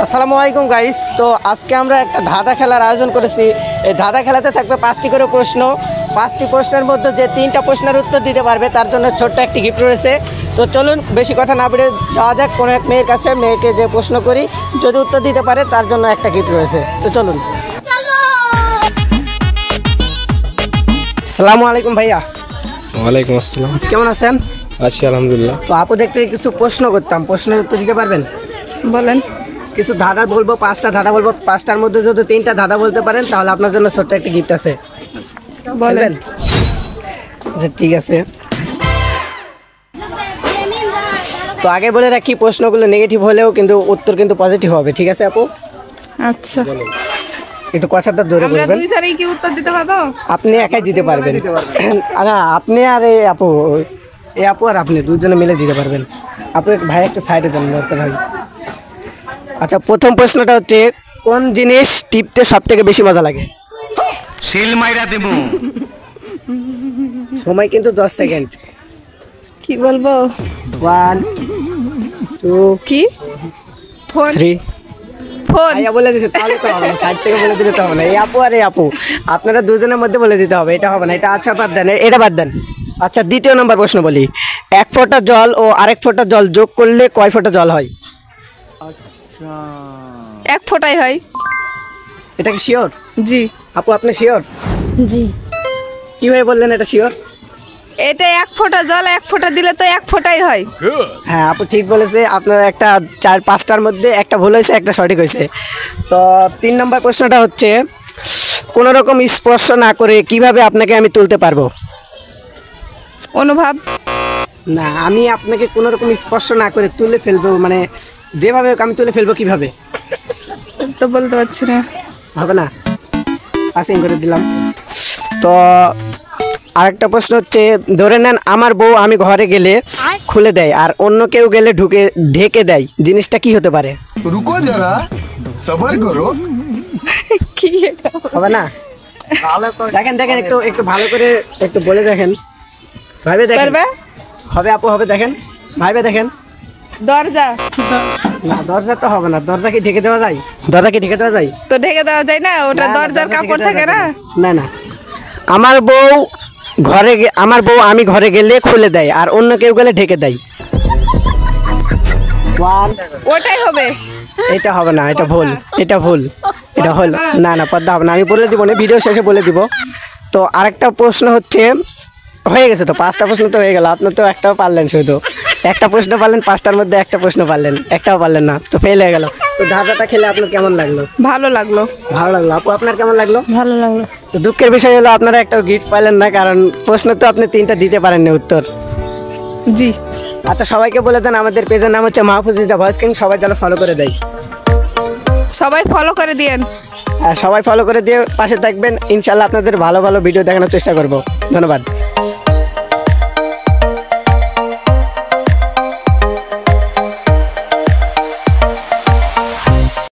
আসসালামু আলাইকুম গাইস। তো আজকে আমরা একটা ধাঁধা খেলার আয়োজন করেছি। এই ধাঁধা খেলাতে থাকবে 5টি করে প্রশ্ন। 5টি প্রশ্নের মধ্যে যে 3টা প্রশ্নের উত্তর দিতে পারবে তার জন্য ছোট্ট একটি গিফট রয়েছে। তো চলুন বেশি কথা না বলে যাওয়া যাক কোনো এক মেয়ের কাছে। মেয়েকে যে প্রশ্ন করি যদি উত্তর দিতে পারে তার জন্য একটা গিফট রয়েছে। তো চলুন। আসসালামু আলাইকুম ভাইয়া। ওয়ালাইকুম আসসালাম। কেমন আছেন? আছি আলহামদুলিল্লাহ। তো আপু দেখতে কিছু প্রশ্ন করতাম, প্রশ্নের উত্তর দিতে পারবেন? বলেন। কিছু ধাঁধা বলবো, 5টা ধাঁধা বলবো। 5টার মধ্যে যদি 3টা ধাঁধা বলতে পারেন তাহলে আপনার জন্য ছোট্ট একটা গিফট আছে। বলেন। আচ্ছা ঠিক আছে। তো আগে বলে রাখি প্রশ্নগুলো নেগেটিভ হলেও কিন্তু উত্তর কিন্তু পজিটিভ হবে, ঠিক আছে আপু? আচ্ছা, একটু কথাটা জোরে আমরা বলবেন। দুইজনেই কি উত্তর দিতে পারবো? আপনি একাই দিতে পারবেন। না, আপনি আর এই আপু আর আপনি দুজনে মিলে দিতে পারবেন। আপু ভাই একটু সাইডে দেন দরকার হয়। আচ্ছা, প্রথম প্রশ্নটা হচ্ছে কোন জিনিস টিপতে সব থেকে বেশি মজা লাগে? শিল মাইরা দেবো। সময় কিন্তু 10 সেকেন্ড। কি বলবো? 1 2 কি? ফোন। 3 ফোন। ভাইয়া বলে দিতে তাহলে তো হবে না, সাইড থেকে বলে দিতে তো হবে না। এই আপু আর এই আপু আপনারা দুজনের মধ্যে বলে দিতে হবে, এটা হবে না। এটা আচ্ছা বাদ দেন, এটা বাদ দেন। আচ্ছা, দ্বিতীয় নম্বর প্রশ্ন বলি। 1 ফোঁটা জল ও আরেক ফোঁটা জল যোগ করলে কয় ফোঁটা জল হয়? 1 ফোঁটাই হয়। এটা কি শিওর? জি। আপু আপনি শিওর? জি। কিভাবে বললেন এটা শিওর? এটা 1 ফোঁটা জল 1 ফোঁটা দিলে তো 1 ফোঁটাই হয়। হ্যাঁ আপু ঠিক বলেছে। আপনার একটা 4-5টার মধ্যে একটা ভুল হয়েছে, একটা সঠিক হয়েছে। তো 3 নম্বর প্রশ্নটা হচ্ছে কোনো রকম স্পর্শ না করে কিভাবে আপনাকে আমি তুলতে পারবো? অনুভব। না, আমি আপনাকে কোনো রকম স্পর্শ না করে তুলে ফেলবো, মানে যেভাবে হোক আমি তুলে ফেলবো। কিভাবে তো বলতে পারছি না। হবে না, পাসিং করে দিলাম। তো আরেকটা প্রশ্ন হচ্ছে ধরে নেন আমার বউ আমি ঘরে গেলে খুলে দেয় আর অন্য কেউ গেলে ঢেকে দেয়, জিনিসটা কি হতে পারে? रुको जरा सबर करो। কি এটা? হবে না? দেখেন দেখেন একটু ভালো করে একটু বলে দেখেন, ভাবে দেখেন। পারবে? হবে আপু, হবে, দেখেন ভাবে দেখেন। দরজা। না, দরজা তো হবে না। দরজা কি ঢেকে দেওয়া যায়? দরজা কি ঢেকে দেওয়া যায়? তো ঢেকে দেওয়া যায় না, ওটা না, না, দরজার দরজা কাপড় ঢেকে থাকে দেওয়া না। যাবে না। না আমার বউ আমি ঘরে গেলে খুলে দেয় আর অন্য কেউ গেলে ঢেকে দেয়। ওটাই হবে। এটা হবে না, এটা ভুল, এটা ভুল, এটা হল না। না, পদ্মা হবে না। আমি বলে দিব না, ভিডিও শেষে বলে দিব। তো আরেকটা প্রশ্ন হচ্ছে, হয়ে গেছে তো 5টা প্রশ্ন তো হয়ে গেল। আপনি তো একটাও পারলেন, শুধু একটা প্রশ্ন পারলেন। 5টার মধ্যে একটা প্রশ্ন পারলেন, একটাও পারলেন না, তো ফেল হয়ে গেল। তো ধাঁধাটা খেলে আপনার কেমন লাগলো? ভালো লাগলো। ভালো লাগলো। আপু আপনার কেমন লাগলো? ভালো লাগলো। তো দুঃখের বিষয় হলো আপনারা একটা গিফট পাইলেন না, কারণ প্রশ্ন তো আপনি 3টা দিতে পারেননি উত্তর। জি। আচ্ছা, সবাইকে বলে দেন আমাদের পেজের নাম হচ্ছে Mahfuz is the voice king. সবাই যেন ফলো করে দেয়। সবাই ফলো করে দিয়েন। আর সবাই ফলো করে দিয়ে পাশে থাকবেন। ইনশাল্লাহ আপনাদের ভালো ভালো ভিডিও দেখানোর চেষ্টা করব। ধন্যবাদ।